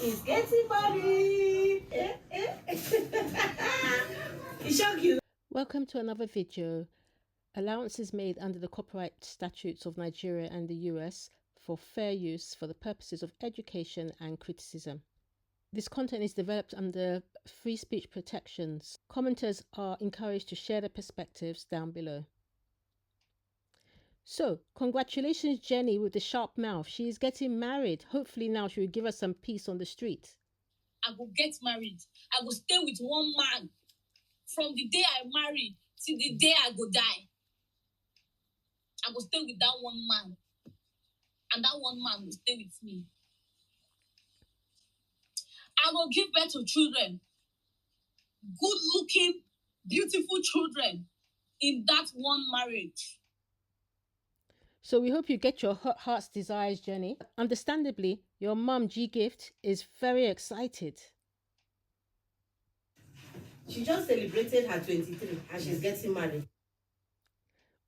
is getting married. It shock you. Welcome to another video. Allowances made under the copyright statutes of Nigeria and the US for fair use for the purposes of education and criticism. This content is developed under free speech protections. Commenters are encouraged to share their perspectives down below. So, congratulations, Jenny, with the sharp mouth. She is getting married. Hopefully now she will give us some peace on the street. I will get married. I will stay with one man from the day I marry till the day I go die. I will stay with that one man. And that one man will stay with me. I will give birth to children. Good looking, beautiful children in that one marriage. So we hope you get your heart's desires, Jenny. Understandably, your mum, G Gift, is very excited. She just celebrated her 23 and she's getting married.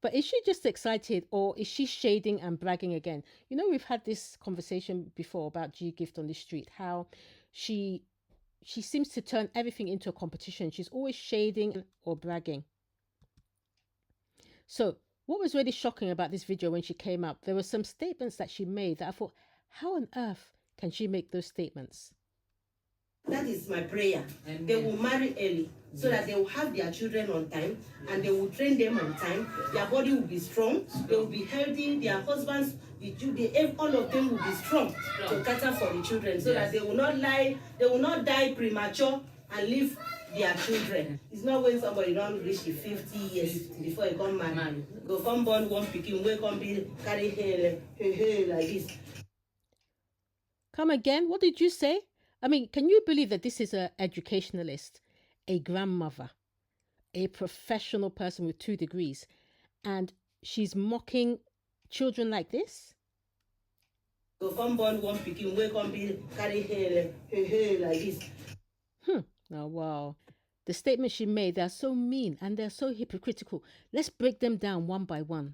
But is she just excited or is she shading and bragging again? You know, we've had this conversation before about G Gift on the street, how she seems to turn everything into a competition. She's always shading or bragging. So what was really shocking about this video when she came up, there were some statements that she made that I thought, how on earth can she make those statements? That is my prayer. Amen. They will marry early so that they will have their children on time and they will train them on time. Their body will be strong. They will be healthy. Their husbands, all of them will be strong to cater for the children so that they will not lie. They will not die premature and leave their children. It's not when somebody don't reach the 50 years before they come marry. Go come born one pikin, we come be carry hair like this. Come again? What did you say? I mean, can you believe that this is an educationalist, a grandmother, a professional person with 2 degrees, and she's mocking children like this? Go come born one pikin, we come be carry hair like this. Oh, wow. The statements she made, they're so mean and they're so hypocritical. Let's break them down one by one.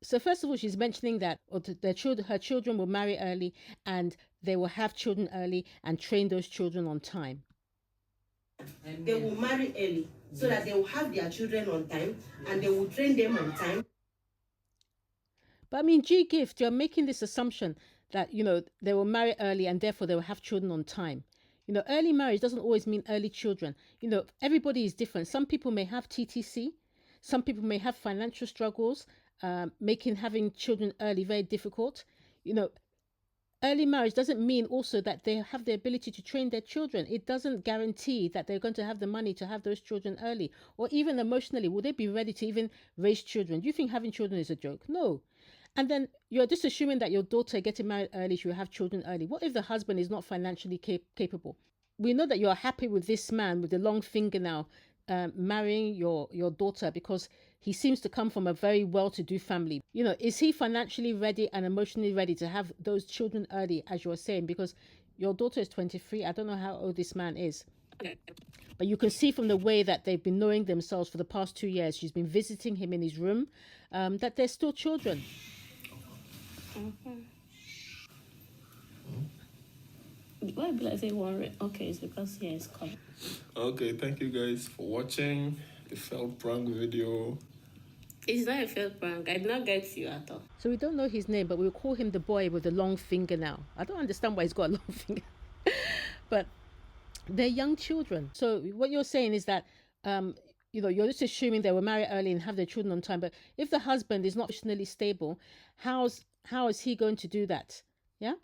So first of all, she's mentioning that her children will marry early and they will have children early and train those children on time. They will marry early so that they will have their children on time and they will train them on time. But I mean, G Gift, you're making this assumption that, you know, they will marry early and therefore they will have children on time. You know, early marriage doesn't always mean early children. You know, everybody is different. Some people may have TTC. Some people may have financial struggles, making having children early very difficult. You know, early marriage doesn't mean also that they have the ability to train their children. It doesn't guarantee that they're going to have the money to have those children early, or even emotionally. Will they be ready to even raise children? Do you think having children is a joke? No. And then you're just assuming that your daughter getting married early, she will have children early. What if the husband is not financially capable? We know that you're happy with this man with the long fingernail marrying your daughter because he seems to come from a very well-to-do family. You know, is he financially ready and emotionally ready to have those children early, as you're saying? Because your daughter is 23. I don't know how old this man is. But you can see from the way that they've been knowing themselves for the past 2 years, she's been visiting him in his room, that they're still children. Why be like say one? Okay, it's because here is coming. Okay, thank you guys for watching the failed prank video. It's not a failed prank. I did not get you at all. So we don't know his name, but we'll call him the boy with the long finger now. I don't understand why he's got a long finger. But they're young children. So what you're saying is that, you know, you're just assuming they will marry early and have their children on time. But if the husband is not emotionally stable, how is he going to do that? Yeah.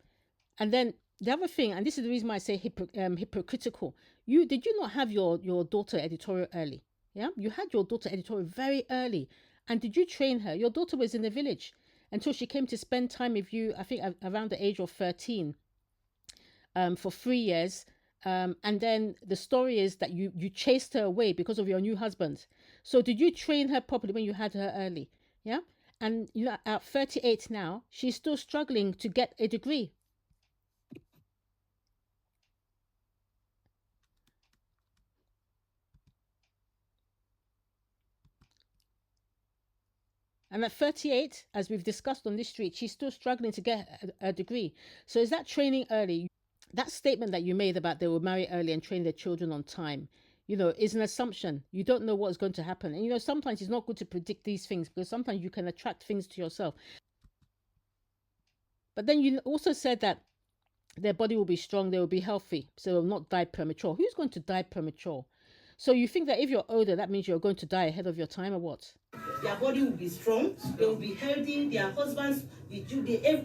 And then the other thing, and this is the reason why I say hypocritical. Did you not have your daughter editorial early? Yeah. You had your daughter editorial very early. And did you train her? Your daughter was in the village until she came to spend time with you, I think around the age of 13, for 3 years. And then the story is that you chased her away because of your new husband. So did you train her properly when you had her early? Yeah. And you know, at 38 now, she's still struggling to get a degree. And at 38, as we've discussed on this street, she's still struggling to get a degree. So is that training early? That statement that you made about they will marry early and train their children on time, is an assumption. You don't know what is going to happen. And, sometimes it's not good to predict these things because sometimes you can attract things to yourself. But then you also said that their body will be strong, they will be healthy, so they will not die premature. Who's going to die premature? So you think that if you're older, that means you're going to die ahead of your time, or what? Their body will be strong, they will be healthy, their husbands,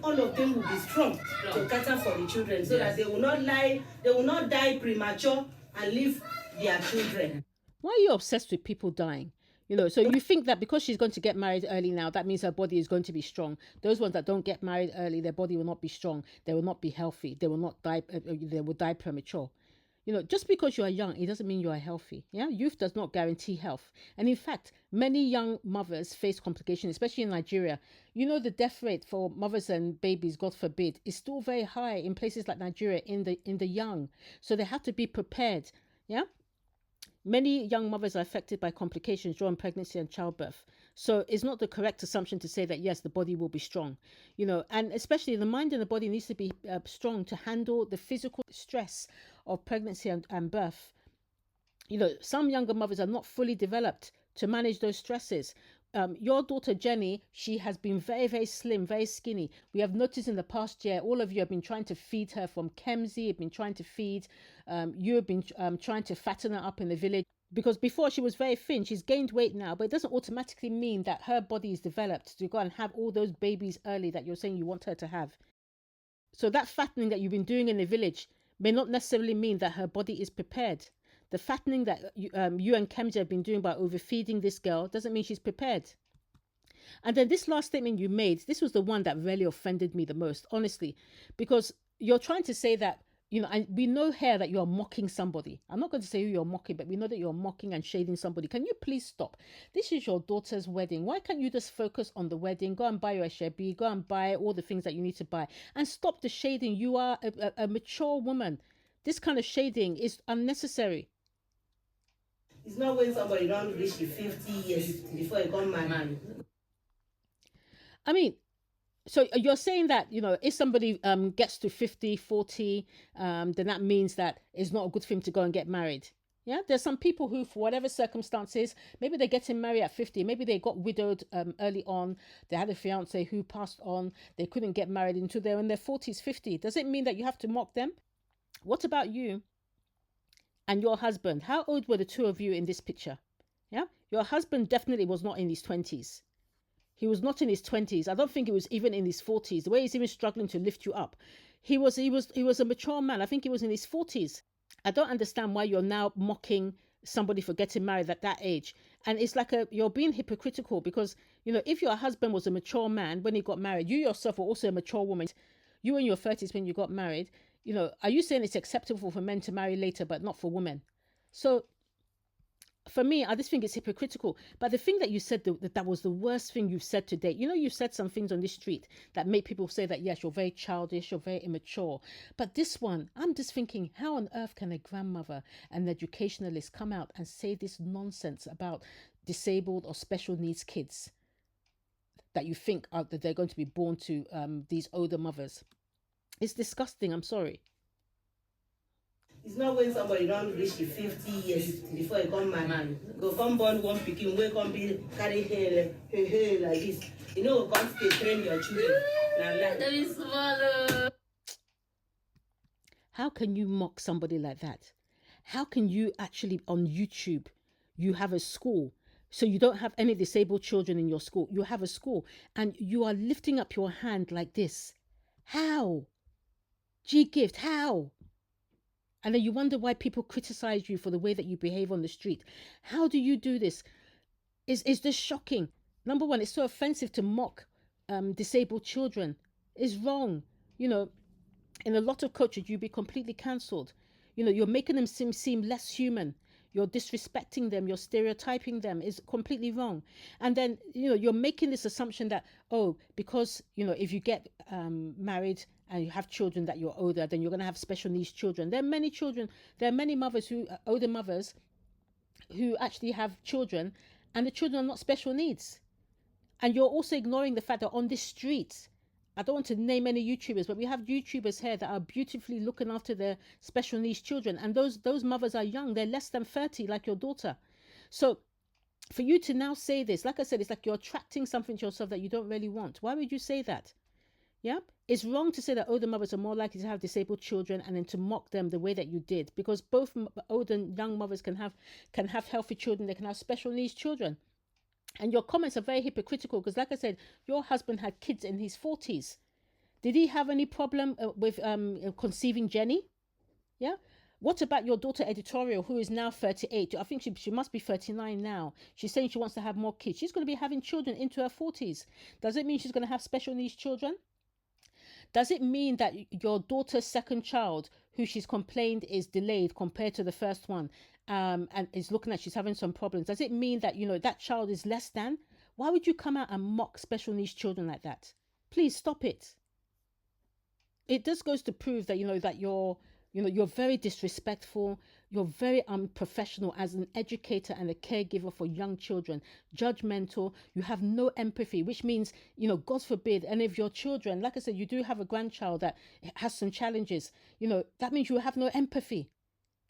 all of them will be strong to cater for the children so that they will not die premature and leave their children. Why are you obsessed with people dying? So you think that because she's going to get married early now, that means her body is going to be strong. Those ones that don't get married early, their body will not be strong. They will not be healthy. They will not die. They will die premature. Just because you are young, it doesn't mean you are healthy. Yeah, youth does not guarantee health. And in fact, many young mothers face complications, especially in Nigeria. The death rate for mothers and babies, God forbid, is still very high in places like Nigeria in the young. So they have to be prepared. Yeah. Many young mothers are affected by complications during pregnancy and childbirth. So it's not the correct assumption to say that, yes, the body will be strong, and especially the mind and the body needs to be strong to handle the physical stress of pregnancy and birth. Some younger mothers are not fully developed to manage those stresses. Your daughter Jenny, she has been very, very slim, very skinny. We have noticed in the past year, all of you have been trying to feed her from Kemsey, have been trying to feed. You have been trying to fatten her up in the village. Because before she was very thin, she's gained weight now, but it doesn't automatically mean that her body is developed to go and have all those babies early that you're saying you want her to have. So that fattening that you've been doing in the village may not necessarily mean that her body is prepared. The fattening that you and Kemja have been doing by overfeeding this girl doesn't mean she's prepared. And then this last statement you made, this was the one that really offended me the most, honestly, because you're trying to say that, and we know here that you're mocking somebody. I'm not going to say who you're mocking, but we know that you're mocking and shading somebody. Can you please stop? This is your daughter's wedding. Why can't you just focus on the wedding? Go and buy your shebi, go and buy all the things that you need to buy and stop the shading. You are a mature woman. This kind of shading is unnecessary. It's not when somebody don't reach the 50 years before you come married. I mean, so you're saying that, if somebody gets to 50, 40, then that means that it's not a good thing to go and get married. Yeah, there's some people who, for whatever circumstances, maybe they're getting married at 50, maybe they got widowed early on, they had a fiance who passed on, they couldn't get married until they were in their 40s, 50. Does it mean that you have to mock them? What about you and your husband? How old were the two of you in this picture? Yeah, your husband definitely was not in his 20s. He was not in his 20s. I don't think he was even in his 40s. The way he's even struggling to lift you up. He was a mature man. I think he was in his 40s. I don't understand why you're now mocking somebody for getting married at that age. And it's like you're being hypocritical because, if your husband was a mature man when he got married, you yourself were also a mature woman. You were in your 30s when you got married. Are you saying it's acceptable for men to marry later but not for women? So for me, I just think it's hypocritical. But the thing that you said, that was the worst thing you've said today. You've said some things on this street that make people say that, yes, you're very childish, you're very immature. But this one, I'm just thinking, how on earth can a grandmother and an educationalist come out and say this nonsense about disabled or special needs kids that you think that they're going to be born to these older mothers? It's disgusting. I'm sorry. It's not when somebody don't reach the 50 years before you come married. Go come born one picking, wake up, carry hair like this. Come stay, train your children. That is small. How can you mock somebody like that? How can you actually, on YouTube, you have a school, so you don't have any disabled children in your school. You have a school and you are lifting up your hand like this. How? G-Gift, how? And then you wonder why people criticize you for the way that you behave on the street. How do you do this? Is this shocking? Number one, it's so offensive to mock disabled children. It's wrong. In a lot of cultures, you'd be completely cancelled. You're making them seem less human. You're disrespecting them. You're stereotyping them. It's completely wrong. And then, you're making this assumption that, because, if you get married and you have children that you're older, then you're going to have special needs children. There are many mothers older mothers who actually have children and the children are not special needs. And you're also ignoring the fact that on this street, I don't want to name any YouTubers, but we have YouTubers here that are beautifully looking after their special needs children. And those mothers are young. They're less than 30, like your daughter. So for you to now say this, like I said, it's like you're attracting something to yourself that you don't really want. Why would you say that? Yeah, it's wrong to say that older mothers are more likely to have disabled children and then to mock them the way that you did, because both old and young mothers can have healthy children. They can have special needs children. And your comments are very hypocritical because, like I said, your husband had kids in his 40s. Did he have any problem with conceiving Jenny? Yeah. What about your daughter Editorial, who is now 38? I think she must be 39 now. She's saying she wants to have more kids. She's going to be having children into her 40s. Does it mean she's going to have special needs children? Does it mean that your daughter's second child, who she's complained is delayed compared to the first one, and is looking like she's having some problems, does it mean that, that child is less than? Why would you come out and mock special needs children like that? Please stop it. It just goes to prove that, that you're very disrespectful. You're very unprofessional as an educator and a caregiver for young children, judgmental. You have no empathy, which means, God forbid, any of your children, like I said, you do have a grandchild that has some challenges, that means you have no empathy.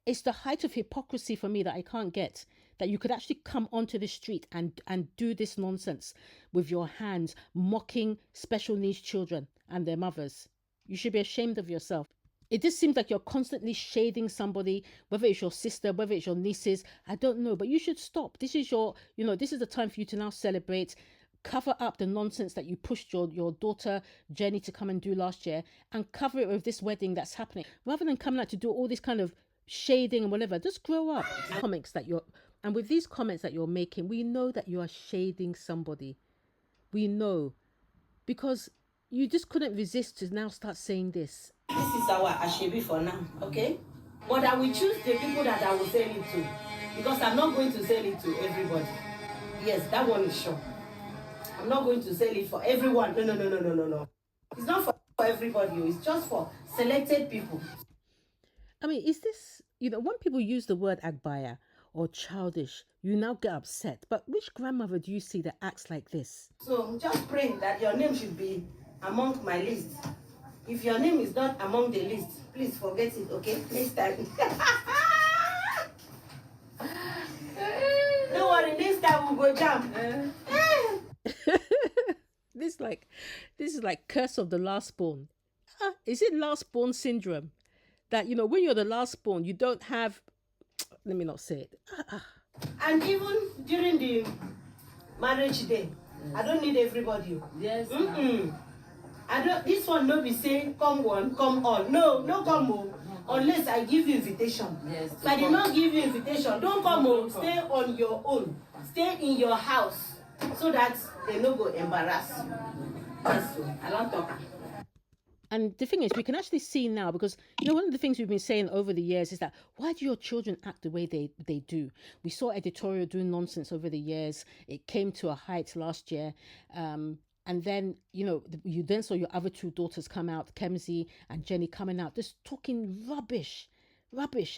It's the height of hypocrisy for me that I can't get, that you could actually come onto the street and do this nonsense with your hands, mocking special needs children and their mothers. You should be ashamed of yourself. It just seems like you're constantly shading somebody, whether it's your sister, whether it's your nieces, I don't know, but you should stop. This is this is the time for you to now celebrate. Cover up the nonsense that you pushed your daughter Jenny to come and do last year, and cover it with this wedding that's happening. Rather than coming out to do all this kind of shading and whatever, just grow up. And with these comments that you're making, we know that you are shading somebody. We know, because you just couldn't resist to now start saying this. This is our Ashebi for now, okay? But I will choose the people that I will sell it to, because I'm not going to sell it to everybody. Yes, that one is sure. I'm not going to sell it for everyone. No. It's not for everybody. It's just for selected people. I mean, is this, when people use the word agbaya or childish, you now get upset. But which grandmother do you see that acts like this? So just pray that your name should be among my list. If your name is not among the list, please forget it, okay? Next time. Don't worry, next time we'll go jam. This is like curse of the last born. Is it last born syndrome? That, when you're the last born, you don't have, let me not say it. And even during the marriage day, I don't need everybody. Yes. This one no be say come one, come all. No come home. Unless I give you invitation. Yes. If I did not give you invitation, don't come home. Stay on your own. Stay in your house so that they no go embarrass you. That's all. I don't talk. And the thing is, we can actually see now, because one of the things we've been saying over the years is that, why do your children act the way they do? We saw Editorial doing nonsense over the years. It came to a height last year. And then, you then saw your other two daughters come out, Kemsey and Jenny, coming out, just talking rubbish.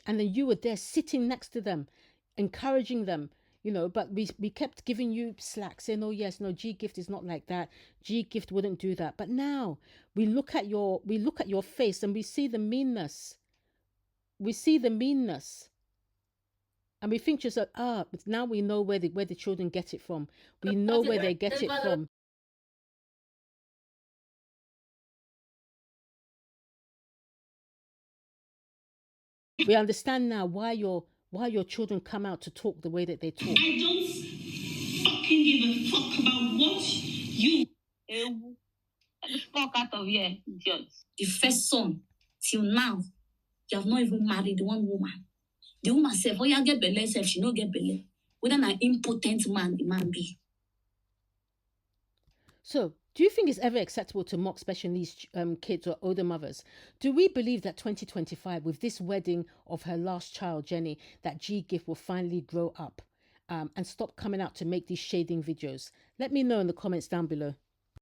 And then you were there sitting next to them, encouraging them, but we kept giving you slack, saying, oh yes, no, G-Gift is not like that. G-Gift wouldn't do that. But now we look at your face and we see the meanness. And we think just now we know where the children get it from. We know where they get it from. We understand now why your children come out to talk the way that they talk. I don't fucking give a fuck about what you. Get the fuck out of here, idiot. The first son, till now, you have not even married one woman. The woman said, oh, you get belle, she no get belle. Whether an impotent man, the man be. So, do you think it's ever acceptable to mock special needs kids or older mothers? Do we believe that 2025, with this wedding of her last child, Jenny, that G-Gift will finally grow up and stop coming out to make these shading videos? Let me know in the comments down below.